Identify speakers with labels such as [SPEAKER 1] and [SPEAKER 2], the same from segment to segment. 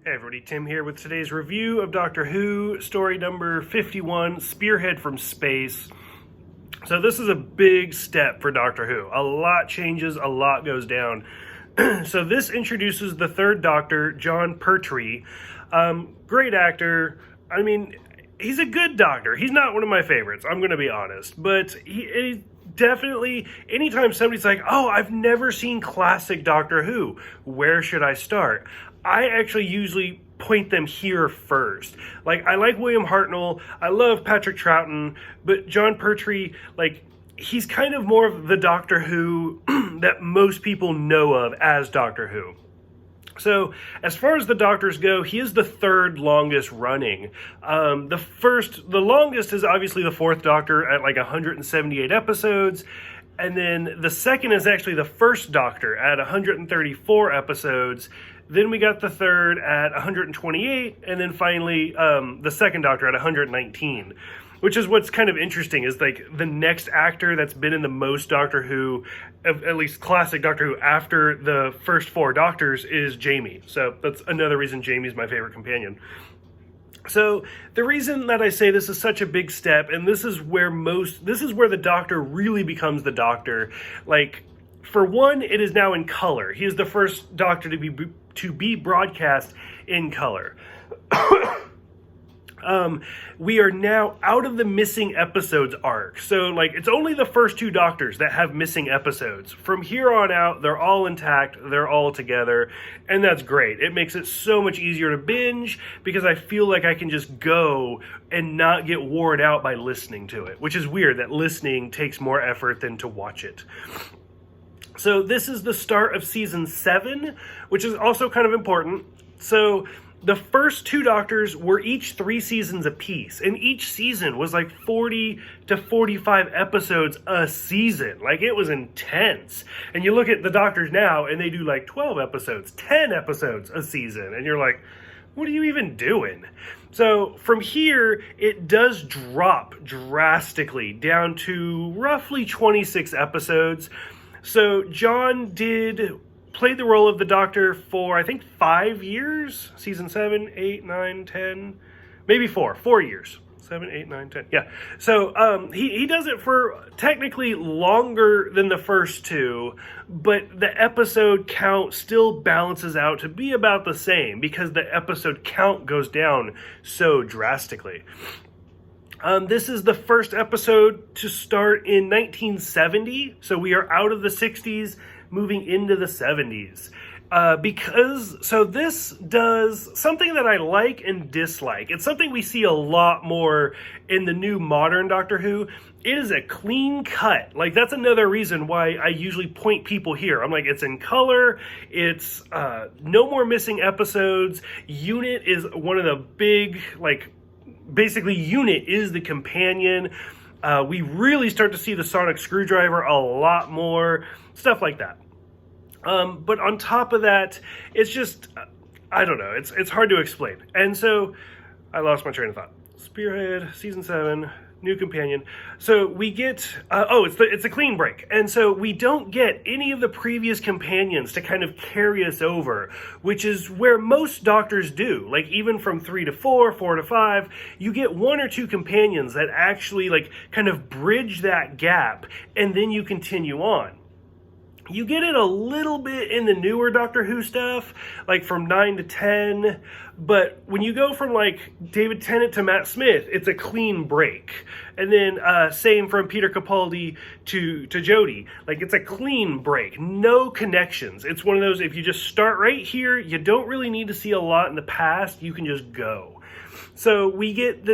[SPEAKER 1] Hey everybody, Tim here with today's review of Doctor Who, story number 51, Spearhead from Space. So this is a big step for Doctor Who. A lot changes, a lot goes down. So this introduces the third Doctor, Jon Pertwee. Great actor. I mean, he's a good Doctor. He's not one of my favorites, I'm going to be honest. But he definitely, anytime somebody's like, oh, I've never seen classic Doctor Who, where should I start? I actually usually point them here first. Like, I like William Hartnell, I love Patrick Troughton, but Jon Pertwee, like, he's kind of more of the Doctor Who that most people know of as Doctor Who. So, as far as the Doctors go, he is the third longest running. The longest is obviously the fourth Doctor at like 178 episodes. And then the second is actually the first Doctor at 134 episodes. Then we got the third at 128. And then finally, the second Doctor at 119. Which is what's kind of interesting, is like the next actor that's been in the most Doctor Who, at least classic Doctor Who, after the first four Doctors is Jamie. So that's another reason Jamie's my favorite companion. So the reason that I say this is such a big step, and this is where the Doctor really becomes the Doctor. Like, for one, it is now in color. He is the first Doctor to be broadcast in color. We are now out of the missing episodes arc. So, like, it's only the first two Doctors that have missing episodes. From here on out, they're all intact, they're all together, and that's great. It makes it so much easier to binge, because I feel like I can just go and not get worn out by listening to it, which is weird that listening takes more effort than to watch it. So this is the start of season 7, which is also kind of important. So the first two Doctors were each 3 seasons apiece, and each season was like 40 to 45 episodes a season. Like, it was intense. And you look at the Doctors now, and they do like 12 episodes, 10 episodes a season, and you're like, what are you even doing? So from here, it does drop drastically down to roughly 26 episodes. So John played the role of the Doctor for, I think, 5 years. Season 7, 8, 9, 10, maybe 4 years. 7, 8, 9, 10. Yeah. So he does it for technically longer than the first two, but the episode count still balances out to be about the same, because the episode count goes down so drastically. This is the first episode to start in 1970, so we are out of the 60s, moving into the 70s. This does something that I like and dislike. It's something we see a lot more in the new modern Doctor Who. It is a clean cut. Like, that's another reason why I usually point people here. I'm like, it's in color, it's no more missing episodes. Unit is one of the big, like, basically Unit is the companion. We really start to see the sonic screwdriver a lot more, stuff like that. But on top of that, it's just, I don't know, it's hard to explain. And so, I lost my train of thought. Spearhead, season 7, new companion. So we get, it's a clean break. And so we don't get any of the previous companions to kind of carry us over, which is where most Doctors do. Like, even from 3 to 4, 4 to 5, you get 1 or 2 companions that actually, like, kind of bridge that gap, and then you continue on. You get it a little bit in the newer Doctor Who stuff, like from 9 to 10, but when you go from, like, David Tennant to Matt Smith, it's a clean break. And then same from Peter Capaldi to Jodie. Like, it's a clean break, no connections. It's one of those, if you just start right here, you don't really need to see a lot in the past, you can just go. So we get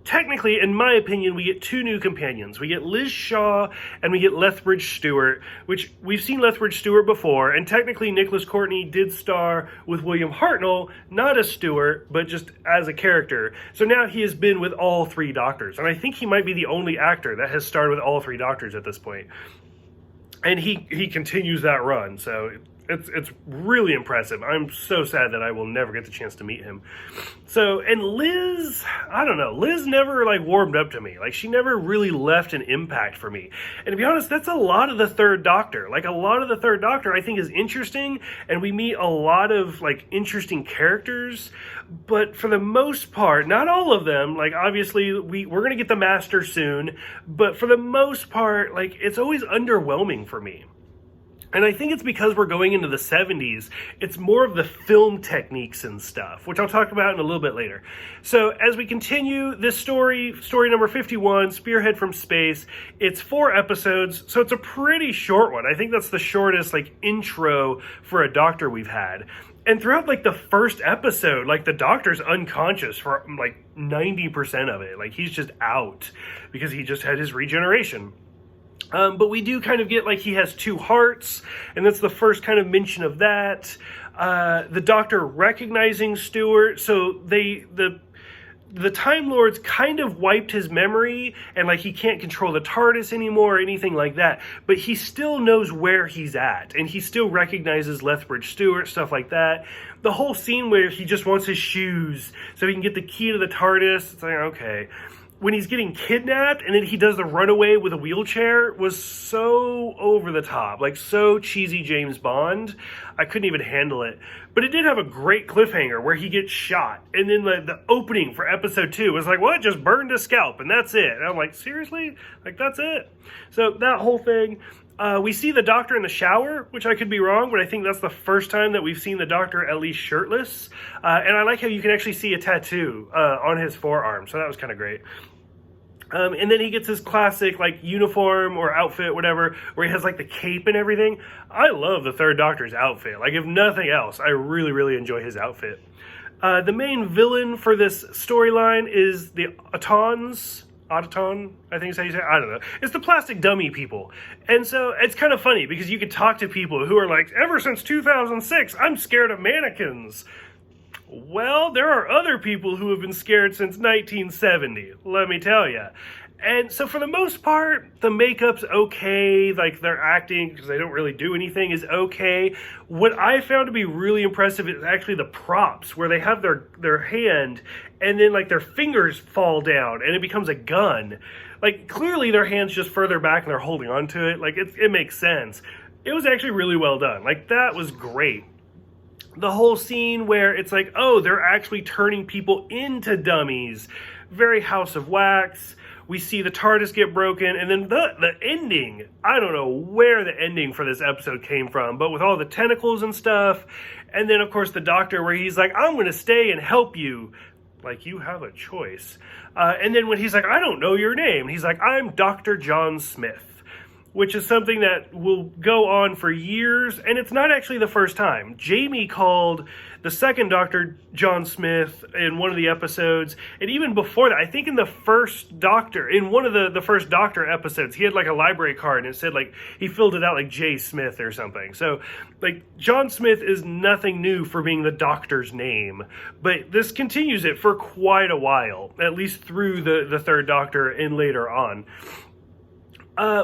[SPEAKER 1] technically, in my opinion, we get 2 new companions. We get Liz Shaw and we get Lethbridge Stewart, which we've seen Lethbridge Stewart before, and technically Nicholas Courtney did star with William Hartnell, not as Stewart, but just as a character. So now he has been with all 3 Doctors, and I think he might be the only actor that has starred with all 3 Doctors at this point. And he continues that run, so It's really impressive. I'm so sad that I will never get the chance to meet him. So, and Liz, I don't know, Liz never like warmed up to me. Like, she never really left an impact for me. And to be honest, that's a lot of the Third Doctor. Like, a lot of the Third Doctor I think is interesting, and we meet a lot of like interesting characters, but for the most part, not all of them. Like, obviously we're gonna get the Master soon, but for the most part, like, it's always underwhelming for me. And I think it's because we're going into the 70s. It's more of the film techniques and stuff, which I'll talk about in a little bit later. So as we continue this story number 51, Spearhead from Space, it's 4 episodes, so it's a pretty short one. I think that's the shortest like intro for a Doctor we've had. And throughout like the first episode, like the Doctor's unconscious for like 90% of it. Like, he's just out because he just had his regeneration. But we do kind of get like he has 2 hearts, and that's the first kind of mention of that. The Doctor recognizing Stewart, so the Time Lords kind of wiped his memory, and like he can't control the TARDIS anymore or anything like that, but he still knows where he's at, and he still recognizes Lethbridge Stewart, stuff like that. The whole scene where he just wants his shoes so he can get the key to the TARDIS, it's like, okay. When he's getting kidnapped and then he does the runaway with a wheelchair was so over the top, like so cheesy James Bond. I couldn't even handle it. But it did have a great cliffhanger where he gets shot. And then the opening for episode 2 was like, what? Just burned his scalp and that's it. And I'm like, seriously? Like, that's it? So that whole thing. We see the Doctor in the shower, which I could be wrong, but I think that's the first time that we've seen the Doctor at least shirtless. And I like how you can actually see a tattoo on his forearm, so that was kind of great. And then he gets his classic, like, uniform or outfit, whatever, where he has, like, the cape and everything. I love the Third Doctor's outfit. Like, if nothing else, I really, really enjoy his outfit. The main villain for this storyline is the Autons. Autoton, I think is how you say it. I don't know. It's the plastic dummy people. And so it's kind of funny because you could talk to people who are like, ever since 2006, I'm scared of mannequins. Well, there are other people who have been scared since 1970, let me tell you. And so for the most part, the makeup's okay, like their acting, because they don't really do anything, is okay. What I found to be really impressive is actually the props, where they have their hand, and then like their fingers fall down, and it becomes a gun. Like, clearly their hand's just further back, and they're holding onto it. Like, it makes sense. It was actually really well done. Like, that was great. The whole scene where it's like, oh, they're actually turning people into dummies. Very House of Wax. We see the TARDIS get broken, and then the ending. I don't know where the ending for this episode came from, but with all the tentacles and stuff, and then, of course, the Doctor where he's like, I'm going to stay and help you. Like, you have a choice. And then when he's like, I don't know your name, he's like, I'm Dr. John Smith. Which is something that will go on for years, and it's not actually the first time. Jamie called the second Doctor John Smith in one of the episodes, and even before that, I think in the first Doctor, in one of the first Doctor episodes, he had like a library card, and it said like, he filled it out like J. Smith or something. So, like, John Smith is nothing new for being the Doctor's name, but this continues it for quite a while, at least through the third Doctor and later on.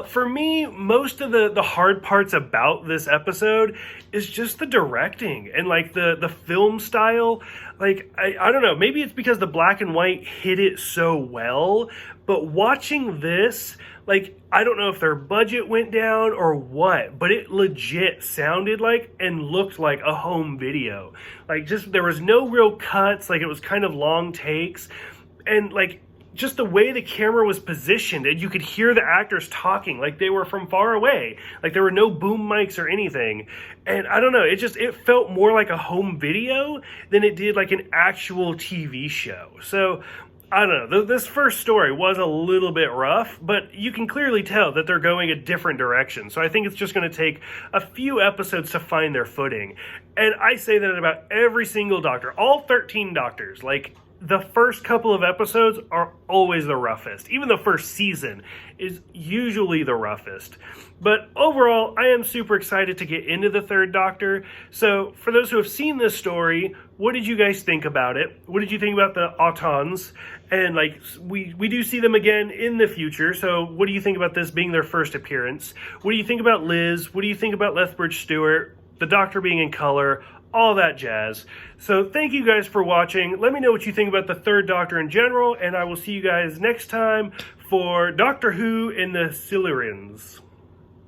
[SPEAKER 1] For me, most of the hard parts about this episode is just the directing and like the film style. Like, I don't know, maybe it's because the black and white hit it so well, but watching this, like, I don't know if their budget went down or what, but it legit sounded like and looked like a home video. Like, just, there was no real cuts, like it was kind of long takes, and like, just the way the camera was positioned, and you could hear the actors talking like they were from far away. Like, there were no boom mics or anything. And I don't know, it felt more like a home video than it did like an actual TV show. So, I don't know, this first story was a little bit rough, but you can clearly tell that they're going a different direction. So I think it's just going to take a few episodes to find their footing. And I say that about every single Doctor, all 13 Doctors. Like, the first couple of episodes are always the roughest. Even the first season is usually the roughest. But overall, I am super excited to get into the third Doctor. So for those who have seen this story, what did you guys think about it? What did you think about the Autons? And like, we do see them again in the future. So what do you think about this being their first appearance? What do you think about Liz? What do you think about Lethbridge Stewart? the Doctor being in color, all that jazz. So thank you guys for watching. Let me know what you think about the Third Doctor in general, and I will see you guys next time for Doctor Who in the Silurians.